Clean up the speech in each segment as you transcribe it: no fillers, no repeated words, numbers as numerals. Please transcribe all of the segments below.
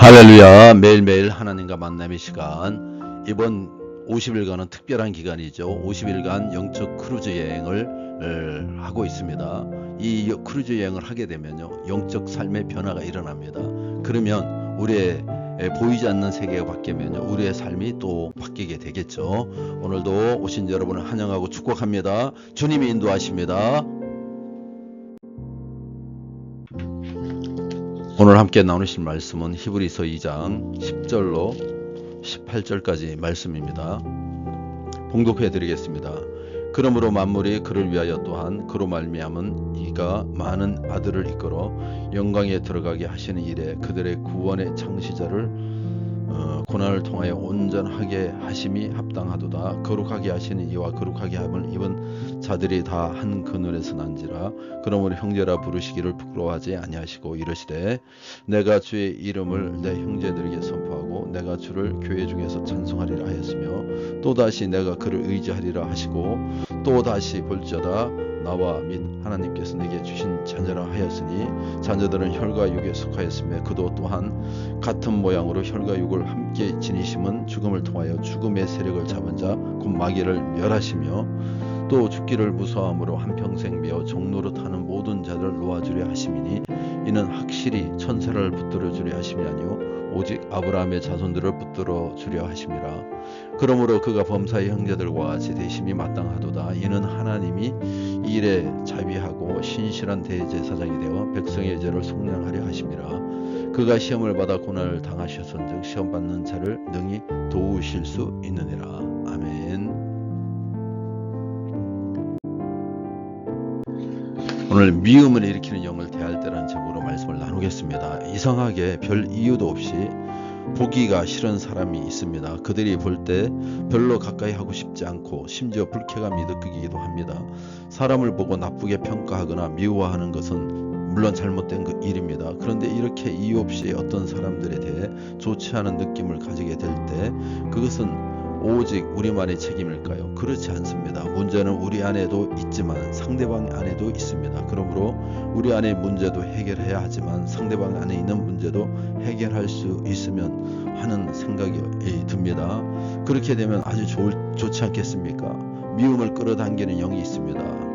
할렐루야. 매일매일 하나님과 만남의 시간. 이번 50일간은 특별한 기간이죠. 50일간 영적 크루즈 여행을 하고 있습니다. 이 크루즈 여행을 하게 되면요, 영적 삶의 변화가 일어납니다. 그러면 우리의 보이지 않는 세계가 바뀌면요, 우리의 삶이 또 바뀌게 되겠죠. 오늘도 오신 여러분을 환영하고 축복합니다. 주님이 인도하십니다. 오늘 함께 나누실 말씀은 히브리서 2장 10절로 18절까지 말씀입니다. 봉독해 드리겠습니다. 그러므로 만물이 그를 위하여 또한 그로 말미암은 이가 많은 아들을 이끌어 영광에 들어가게 하시는 일에 그들의 구원의 창시자를 고난을 통하여 온전하게 하심이 합당하도다. 거룩하게 하시는 이와 거룩하게 함을 입은 자들이 다 한 그늘에서 난지라. 그러므로 형제라 부르시기를 부끄러워하지 아니하시고 이르시되 내가 주의 이름을 내 형제들에게 선포하고 내가 주를 교회 중에서 찬송하리라 하였으며 또다시 내가 그를 의지하리라 하시고 또다시 볼지어다 나와 및 하나님께서 내게 주신 자녀라 하였으니 자녀들은 혈과 육에 속하였으며 그도 또한 같은 모양으로 혈과 육을 함께 지니심은 죽음을 통하여 죽음의 세력을 잡은 자 곧 마귀를 멸하시며 또 죽기를 무서워함으로 한평생 메어 종로로 타는 모든 자를 놓아주려 하심이니 이는 확실히 천사를 붙들어 주려 하심이 아니요 오직 아브라함의 자손들을 붙들어 주려 하심이라. 그러므로 그가 범사의 형제들과 같이 되심이 마땅하도다. 이는 하나님이 이 일에 자비하고 신실한 대제사장이 되어 백성의 죄를 속량하려 하심이라. 그가 시험을 받아 고난을 당하셨은즉 시험 받는 자를 능히 도우실 수 있느니라. 아멘. 오늘 미움을 일으키는 영을 대할 때라는 제목으로 말씀을 나누겠습니다. 이상하게 별 이유도 없이 보기가 싫은 사람이 있습니다. 그들이 볼 때 별로 가까이 하고 싶지 않고 심지어 불쾌감이 느끼기도 합니다. 사람을 보고 나쁘게 평가하거나 미워하는 것은 물론 잘못된 그 일입니다. 그런데 이렇게 이유 없이 어떤 사람들에 대해 좋지 않은 느낌을 가지게 될 때 그것은 오직 우리만의 책임일까요? 그렇지 않습니다. 문제는 우리 안에도 있지만 상대방 안에도 있습니다. 그러므로 우리 안의 문제도 해결해야 하지만 상대방 안에 있는 문제도 해결할 수 있으면 하는 생각이 듭니다. 그렇게 되면 아주 좋지 않겠습니까? 미움을 끌어당기는 영이 있습니다.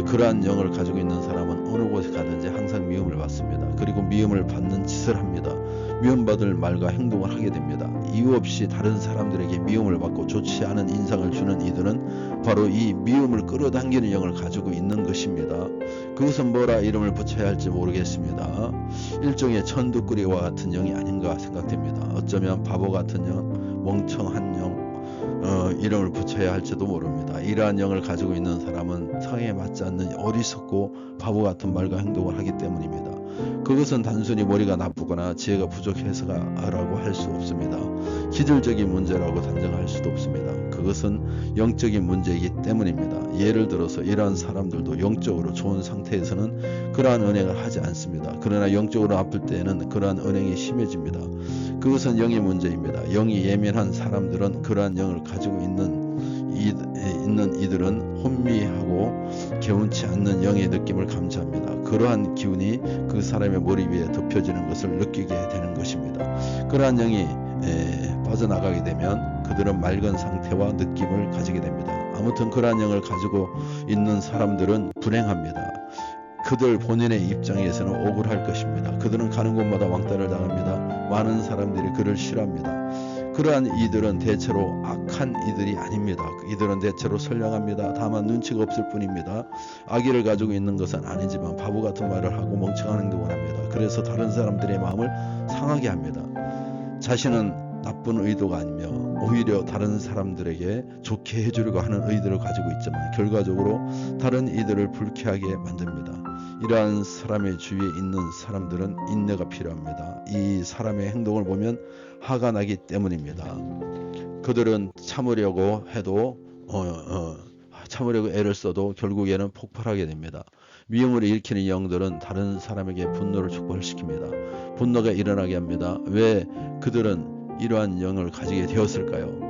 그러한 영을 가지고 있는 사람은 어느 곳에 가든지 항상 미움을 받습니다. 그리고 미움을 받는 짓을 합니다. 미움받을 말과 행동을 하게 됩니다. 이유 없이 다른 사람들에게 미움을 받고 좋지 않은 인상을 주는 이들은 바로 이 미움을 끌어당기는 영을 가지고 있는 것입니다. 그것은 뭐라 이름을 붙여야 할지 모르겠습니다. 일종의 천두꾸리와 같은 영이 아닌가 생각됩니다. 어쩌면 바보 같은 영, 멍청한 영, 이름을 붙여야 할지도 모릅니다. 이러한 영을 가지고 있는 사람은 상에 맞지 않는 어리석고 바보 같은 말과 행동을 하기 때문입니다. 그것은 단순히 머리가 나쁘거나 지혜가 부족해서라고 할 수 없습니다. 기질적인 문제라고 단정할 수도 없습니다. 그것은 영적인 문제이기 때문입니다. 예를 들어서 이러한 사람들도 영적으로 좋은 상태에서는 그러한 은행을 하지 않습니다. 그러나 영적으로 아플 때에는 그러한 은행이 심해집니다. 그것은 영의 문제입니다. 영이 예민한 사람들은 그러한 영을 가지고 있는 이들은 혼미하고 개운치 않는 영의 느낌을 감지합니다. 그러한 기운이 그 사람의 머리 위에 덮여지는 것을 느끼게 되는 것입니다. 그러한 영이 빠져나가게 되면 그들은 맑은 상태와 느낌을 가지게 됩니다. 아무튼 그러한 영을 가지고 있는 사람들은 불행합니다. 그들 본인의 입장에서는 억울할 것입니다. 그들은 가는 곳마다 왕따를 당합니다. 많은 사람들이 그를 싫어합니다. 그러한 이들은 대체로 악한 이들이 아닙니다. 이들은 대체로 선량합니다. 다만 눈치가 없을 뿐입니다. 악의를 가지고 있는 것은 아니지만 바보 같은 말을 하고 멍청한 행동을 합니다. 그래서 다른 사람들의 마음을 상하게 합니다. 자신은 나쁜 의도가 아니며 오히려 다른 사람들에게 좋게 해주려고 하는 의도를 가지고 있지만 결과적으로 다른 이들을 불쾌하게 만듭니다. 이러한 사람의 주위에 있는 사람들은 인내가 필요합니다. 이 사람의 행동을 보면 화가 나기 때문입니다. 그들은 참으려고 해도 참으려고 애를 써도 결국에는 폭발하게 됩니다. 미움을 일으키는 영들은 다른 사람에게 분노를 촉발시킵니다. 분노가 일어나게 합니다. 왜 그들은 이러한 영을 가지게 되었을까요?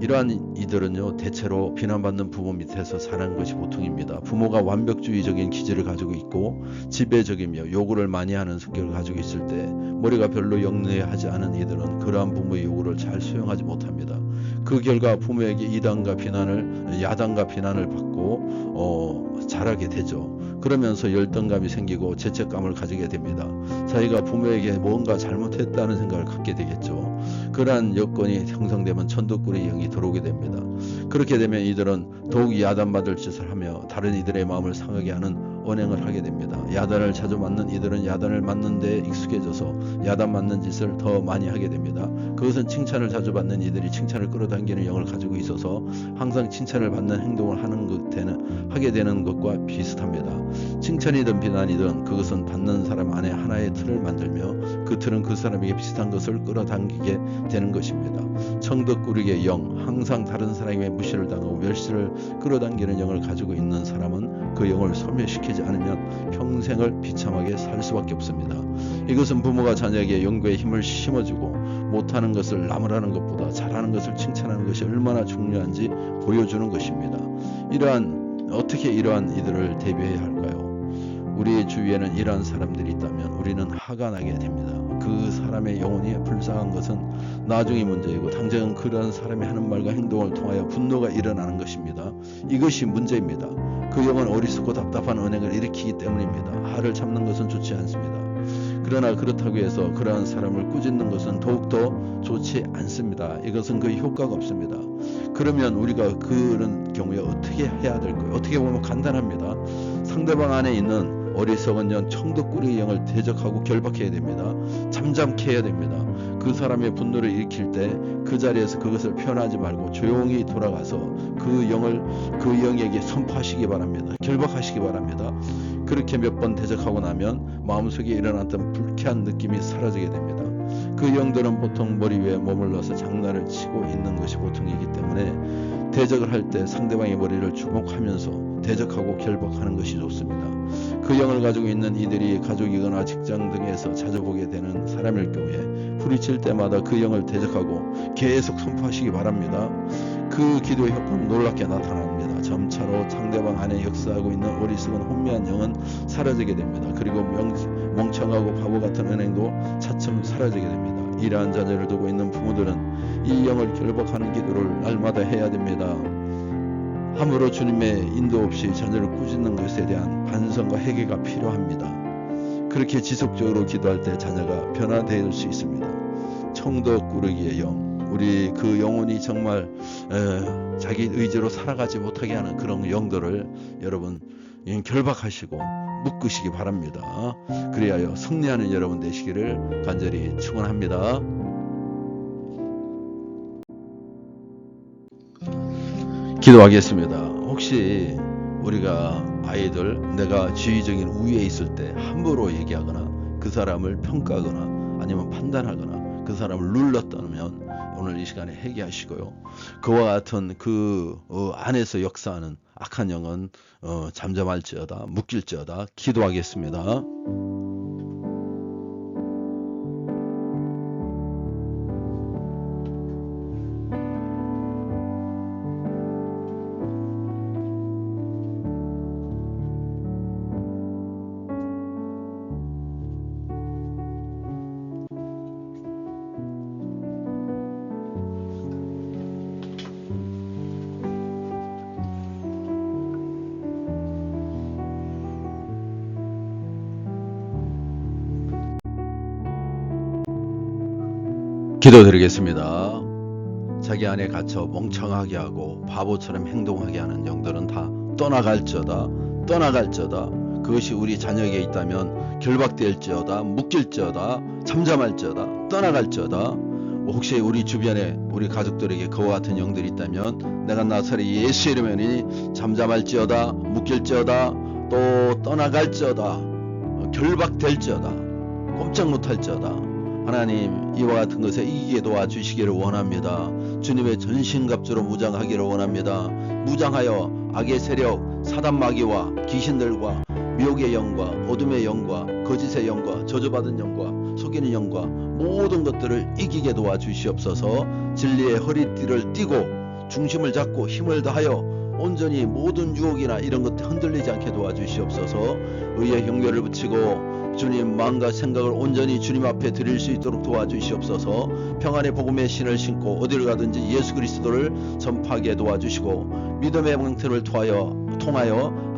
이러한 이들은요, 대체로 비난받는 부모 밑에서 자란 것이 보통입니다. 부모가 완벽주의적인 기질을 가지고 있고 지배적이며 요구를 많이 하는 성격을 가지고 있을 때 머리가 별로 영리하지 않은 이들은 그러한 부모의 요구를 잘 수용하지 못합니다. 그 결과 부모에게 야단과 비난을 받고 자라게 되죠. 그러면서 열등감이 생기고 죄책감을 가지게 됩니다. 자기가 부모에게 뭔가 잘못했다는 생각을 갖게 되겠죠. 그러한 여건이 형성되면 천덕꾸러기 영이 들어오게 됩니다. 그렇게 되면 이들은 더욱 야단받을 짓을 하며 다른 이들의 마음을 상하게 하는 언행을 하게 됩니다. 야단을 자주 맞는 이들은 야단을 맞는 데에 익숙해져서 야단 맞는 짓을 더 많이 하게 됩니다. 그것은 칭찬을 자주 받는 이들이 칭찬을 끌어당기는 영을 가지고 있어서 항상 칭찬을 받는 행동을 하게 되는 것과 비슷합니다. 칭찬이든 비난이든 그것은 받는 사람 안에 하나의 틀을 만들며 그 틀은 그 사람에게 비슷한 것을 끌어당기게 되는 것입니다. 청덕꾸러기의 영, 항상 다른 사람에게 무시를 당하고 멸시를 끌어당기는 영을 가지고 있는 사람은 그 영을 소멸시키지 않으면 평생을 비참하게 살 수밖에 없습니다. 이것은 부모가 자녀에게 영구의 힘을 심어주고 못하는 것을 나무라는 것보다 잘하는 것을 칭찬하는 것이 얼마나 중요한지 보여주는 것입니다. 어떻게 이러한 이들을 대비해야 할까요? 우리 주위에는 이러한 사람들이 있다면 우리는 화가 나게 됩니다. 그 사람의 영혼이 불쌍한 것은 나중의 문제이고 당장은 그러한 사람이 하는 말과 행동을 통하여 분노가 일어나는 것입니다. 이것이 문제입니다. 그 영은 어리석고 답답한 언행을 일으키기 때문입니다. 화를 참는 것은 좋지 않습니다. 그러나 그렇다고 해서 그러한 사람을 꾸짖는 것은 더욱더 좋지 않습니다. 이것은 거의 효과가 없습니다. 그러면 우리가 그런 경우에 어떻게 해야 될까요? 어떻게 보면 간단합니다. 상대방 안에 있는 어리석은 영, 청덕꾸러기 영을 대적하고 결박해야 됩니다. 잠잠케 해야 됩니다. 그 사람의 분노를 일으킬 때 그 자리에서 그것을 표현하지 말고 조용히 돌아가서 그 영에게 선포하시기 바랍니다. 결박하시기 바랍니다. 그렇게 몇 번 대적하고 나면 마음속에 일어났던 불쾌한 느낌이 사라지게 됩니다. 그 영들은 보통 머리 위에 머물러서 장난을 치고 있는 것이 보통이기 때문에 대적을 할 때 상대방의 머리를 주목하면서 대적하고 결박하는 것이 좋습니다. 그 영을 가지고 있는 이들이 가족이거나 직장 등에서 자주 보게 되는 사람일 경우에 부딪힐 때마다 그 영을 대적하고 계속 선포하시기 바랍니다. 그 기도의 효과는 놀랍게 나타납니다. 점차로 상대방 안에 역사하고 있는 어리석은 혼미한 영은 사라지게 됩니다. 그리고 멍청하고 바보 같은 은행도 차츰 사라지게 됩니다. 이러한 자녀를 두고 있는 부모들은 이 영을 결박하는 기도를 날마다 해야 됩니다. 함부로 주님의 인도 없이 자녀를 꾸짖는 것에 대한 반성과 회개가 필요합니다. 그렇게 지속적으로 기도할 때 자녀가 변화될 수 있습니다. 청덕꾸러기의 영, 우리 그 영혼이 정말 자기 의지로 살아가지 못하게 하는 그런 영들을 여러분 결박하시고 묶으시기 바랍니다. 그리하여 승리하는 여러분 되시기를 간절히 축원합니다. 기도하겠습니다. 혹시 우리가 아이들 내가 지휘적인 우위에 있을 때 함부로 얘기하거나 그 사람을 평가하거나 아니면 판단하거나 그 사람을 눌렀다면 오늘 이 시간에 회개하시고요. 그와 같은 그 안에서 역사하는 악한 영은 잠잠할지어다 묶일지어다. 기도하겠습니다. 기도드리겠습니다. 자기 안에 갇혀 멍청하게 하고 바보처럼 행동하게 하는 영들은 다 떠나갈지어다. 그것이 우리 자녀에게 있다면 결박될지어다, 묶일지어다, 잠잠할지어다, 떠나갈지어다. 혹시 우리 주변에 우리 가족들에게 그와 같은 영들이 있다면 내가 나사렛 예수 이름이니 잠잠할지어다, 묶일지어다, 또 떠나갈지어다, 결박될지어다, 꼼짝 못할지어다. 하나님, 이와 같은 것에 이기게 도와주시기를 원합니다. 주님의 전신갑주로 무장하기를 원합니다. 무장하여 악의 세력, 사단 마귀와 귀신들과 미혹의 영과 어둠의 영과 거짓의 영과 저주받은 영과 속이는 영과 모든 것들을 이기게 도와주시옵소서. 진리의 허리띠를 띠고 중심을 잡고 힘을 다하여 온전히 모든 유혹이나 이런 것들 흔들리지 않게 도와주시옵소서. 의의 경계를 붙이고 주님 마음과 생각을 온전히 주님 앞에 드릴 수 있도록 도와주시옵소서. 평안의 복음의 신을 신고 어디를 가든지 예수 그리스도를 전파하게 도와주시고 믿음의 방패를 통하여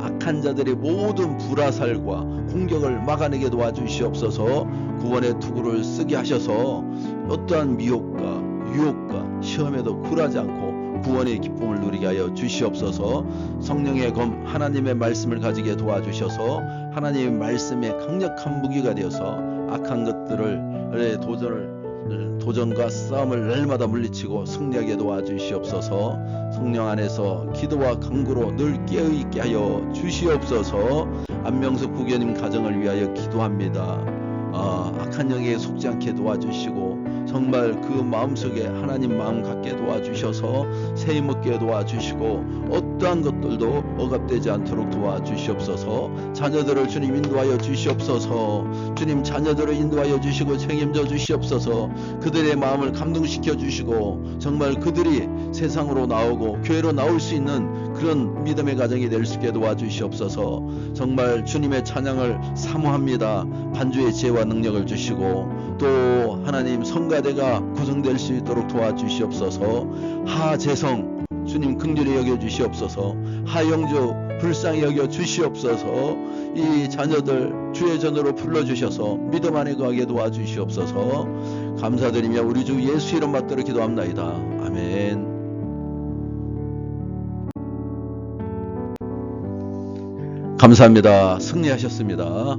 악한 자들의 모든 불화살과 공격을 막아내게 도와주시옵소서. 구원의 투구를 쓰게 하셔서 어떠한 미혹과 유혹과 시험에도 굴하지 않고 구원의 기쁨을 누리게 하여 주시옵소서. 성령의 검 하나님의 말씀을 가지게 도와주셔서 하나님의 말씀에 강력한 무기가 되어서 악한 것들을 도전과 싸움을 날마다 물리치고 승리하게 도와주시옵소서. 성령 안에서 기도와 간구로 늘 깨어있게 하여 주시옵소서. 안명숙 부교님 가정을 위하여 기도합니다. 악한 영에 속지 않게 도와주시고 정말 그 마음속에 하나님 마음 갖게 도와주셔서 새 힘 얻게 도와주시고 어떠한 것들도 억압되지 않도록 도와주시옵소서. 자녀들을 주님 인도하여 주시옵소서. 주님 자녀들을 인도하여 주시고 책임져 주시옵소서. 그들의 마음을 감동시켜 주시고 정말 그들이 세상으로 나오고 교회로 나올 수 있는 그런 믿음의 가정이 될 수 있게 도와주시옵소서. 정말 주님의 찬양을 사모합니다. 반주의 지혜와 능력을 주시고 또 하나님 성가대가 구성될 수 있도록 도와주시옵소서. 하재성 주님 긍휼히 여겨 주시옵소서. 하영주 불쌍히 여겨 주시옵소서. 이 자녀들 주의 전으로 불러주셔서 믿음 안에 거하게 도와주시옵소서. 감사드리며 우리 주 예수 이름 받들어 기도합나이다. 아멘. 감사합니다. 승리하셨습니다.